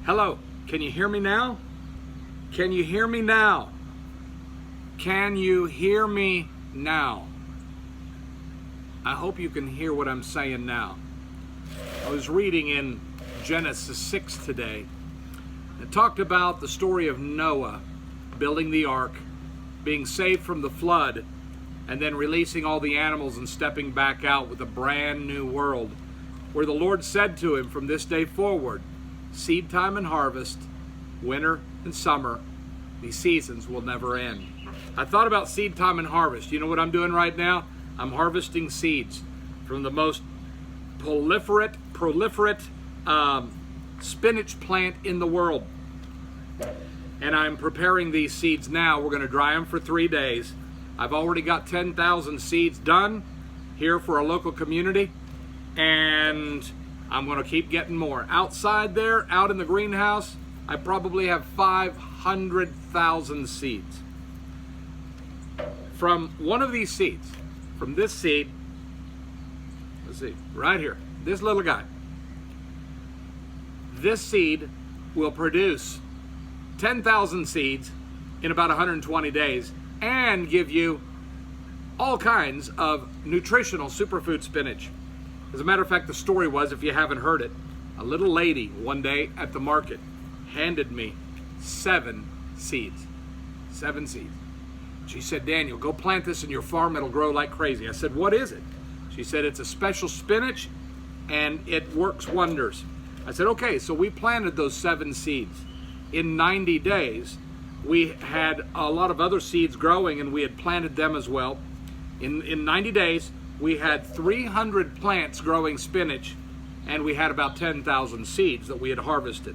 Hello, can you hear me now? Can you hear me now? Can you hear me now? I hope you can hear what I'm saying now. I was reading in Genesis 6 today. It talked about the story of Noah building the ark, being saved from the flood, and then releasing all the animals and stepping back out with a brand new world, where the Lord said to him, from this day forward, seed time and harvest, winter and summer, these seasons will never end. I thought about seed time and harvest. You know what I'm doing right now? I'm harvesting seeds from the most proliferate spinach plant in the world. And I'm preparing these seeds now. We're going to dry them for 3 days. I've already got 10,000 seeds done here for our local community, and I'm going to keep getting more. Outside there, out in the greenhouse, I probably have 500,000 seeds. From one of these seeds, from this seed, let's see, right here, this little guy. This seed will produce 10,000 seeds in about 120 days and give you all kinds of nutritional superfood spinach. As a matter of fact, the story was, if you haven't heard it, a little lady one day at the market handed me 7 seeds. 7 seeds. She said, Daniel, go plant this in your farm. It'll grow like crazy. I said, what is it? She said, it's a special spinach and it works wonders. I said, okay, so we planted those 7 seeds. In 90 days, we had a lot of other seeds growing and we had planted them as well. In 90 days, we had 300 plants growing spinach, and we had about 10,000 seeds that we had harvested.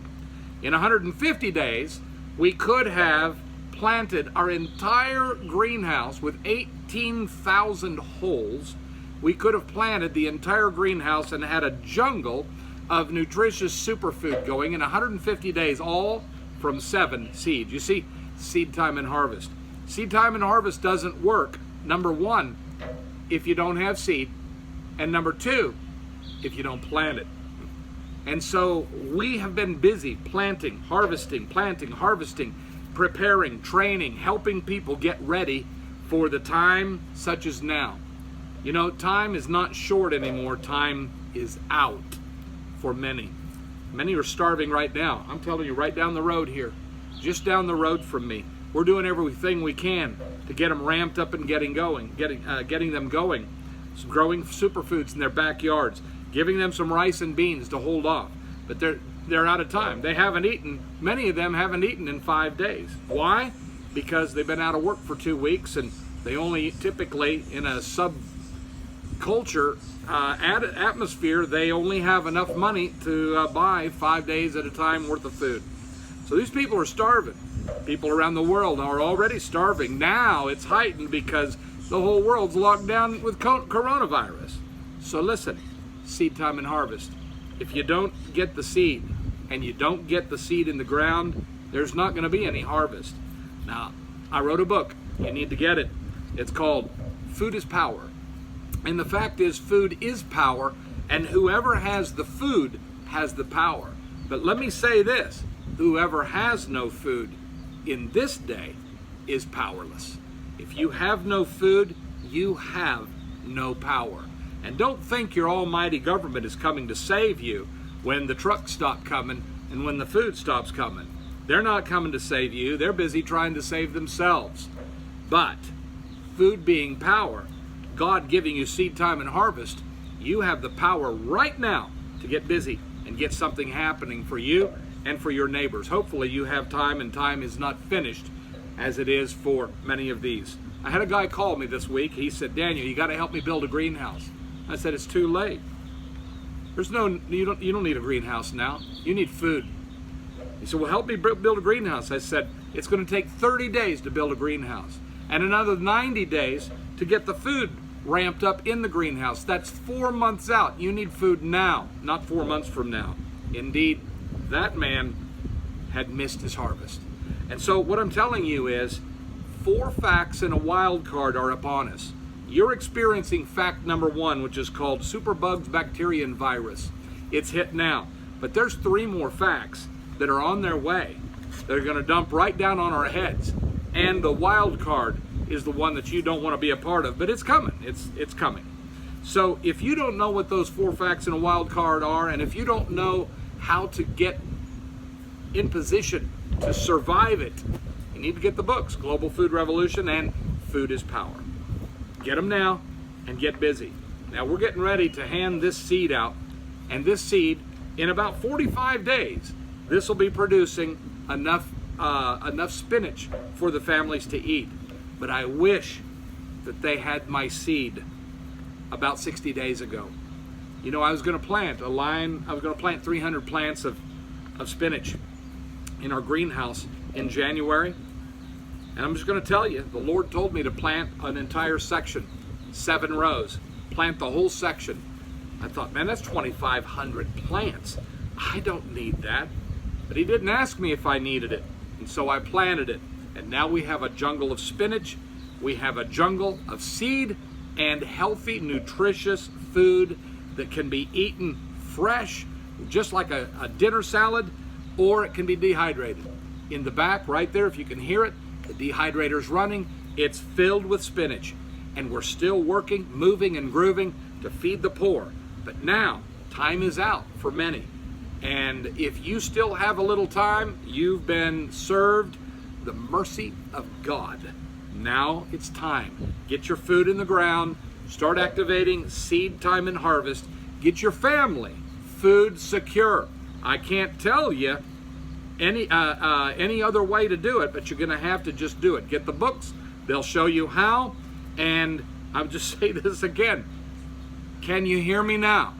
In 150 days, we could have planted our entire greenhouse with 18,000 holes. We could have planted the entire greenhouse and had a jungle of nutritious superfood going in 150 days, all from 7 seeds. You see, seed time and harvest. Seed time and harvest doesn't work, number 1, if you don't have seed, and number 2, if you don't plant it. And so we have been busy planting, harvesting, preparing, training, helping people get ready for the time such as now. You know, time is not short anymore. Time is out for many. Many are starving right now. I'm telling you, right down the road here, just down the road from me, we're doing everything we can to get them ramped up and getting them going. Some growing superfoods in their backyards, giving them some rice and beans to hold off. But they're out of time. They haven't eaten. Many of them haven't eaten in 5 days. Why? Because they've been out of work for 2 weeks, and they only typically, in a subculture atmosphere, they only have enough money to buy 5 days at a time worth of food. So these people are starving. People around the world are already starving. Now it's heightened because the whole world's locked down with coronavirus. So listen, seed time and harvest. If you don't get the seed and you don't get the seed in the ground, there's not going to be any harvest. Now, I wrote a book. You need to get it. It's called Food is Power. And the fact is, food is power, and whoever has the food has the power. But let me say this, whoever has no food in this day is powerless. If you have no food, you have no power. And don't think your almighty government is coming to save you when the trucks stop coming and when the food stops coming. They're not coming to save you. They're busy trying to save themselves. But food being power, God giving you seed time and harvest, you have the power right now to get busy and get something happening for you and for your neighbors. Hopefully you have time, and time is not finished as it is for many of these. I had a guy call me this week. He said, Daniel, you got to help me build a greenhouse. I said, it's too late. You don't need a greenhouse now. You need food. He said, well, help me build a greenhouse. I said, it's going to take 30 days to build a greenhouse and another 90 days to get the food ramped up in the greenhouse. That's 4 months out. You need food now, not 4 months from now. Indeed, that man had missed his harvest. And so what I'm telling you is 4 facts and a wild card are upon us. You're experiencing fact number 1, which is called superbugs, bacteria, and virus. It's hit now. But there's 3 more facts that are on their way. They're going to dump right down on our heads. And the wild card is the one that you don't want to be a part of, but it's coming. It's coming. So if you don't know what those 4 facts in a wild card are, and if you don't know how to get in position to survive it, you need to get the books, Global Food Revolution and Food is Power. Get them now and get busy. Now we're getting ready to hand this seed out, and this seed, in about 45 days, this will be producing enough spinach for the families to eat. But I wish that they had my seed about 60 days ago. You know, I was going to plant 300 plants of spinach in our greenhouse in January. And I'm just going to tell you, the Lord told me to plant an entire section, 7 rows, plant the whole section. I thought, man, that's 2,500 plants. I don't need that. But He didn't ask me if I needed it. And so I planted it. And now we have a jungle of spinach. We have a jungle of seed and healthy, nutritious food that can be eaten fresh, just like a dinner salad, or it can be dehydrated. In the back, right there, if you can hear it, the dehydrator's running. It's filled with spinach. And we're still working, moving, and grooving to feed the poor. But now, time is out for many. And if you still have a little time, you've been served the mercy of God. Now it's time. Get your food in the ground. Start activating seed time and harvest. Get your family food secure. I can't tell you any other way to do it, but you're going to have to just do it. Get the books. They'll show you how. And I'll just say this again. Can you hear me now?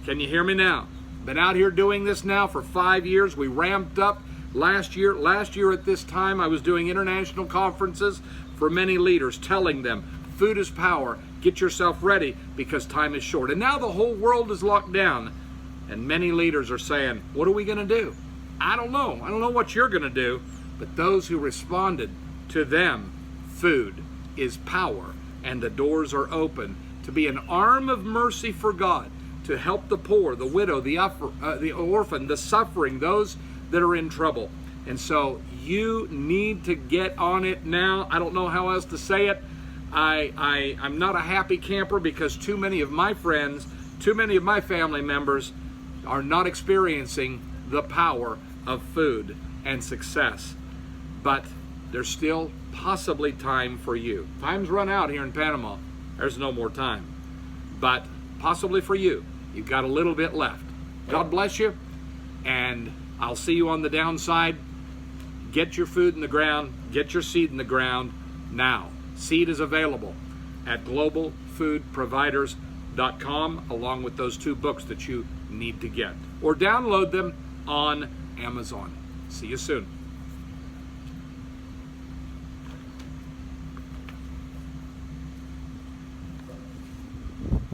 Can you hear me now? Been out here doing this now for 5 years. We ramped up last year. Last year at this time, I was doing international conferences for many leaders, telling them, food is power. Get yourself ready because time is short. And now the whole world is locked down. And many leaders are saying, what are we going to do? I don't know. I don't know what you're going to do. But those who responded to them, food is power. And the doors are open to be an arm of mercy for God, to help the poor, the widow, the orphan, the suffering, those that are in trouble. And so you need to get on it now. I don't know how else to say it. I'm not a happy camper because too many of my friends, too many of my family members are not experiencing the power of food and success. But there's still possibly time for you. Time's run out here in Panama. There's no more time. But possibly for you, you've got a little bit left. God bless you, and I'll see you on the downside. Get your food in the ground. Get your seed in the ground now. Seed is available at globalfoodproviders.com along with those 2 books that you need to get. Or download them on Amazon. See you soon.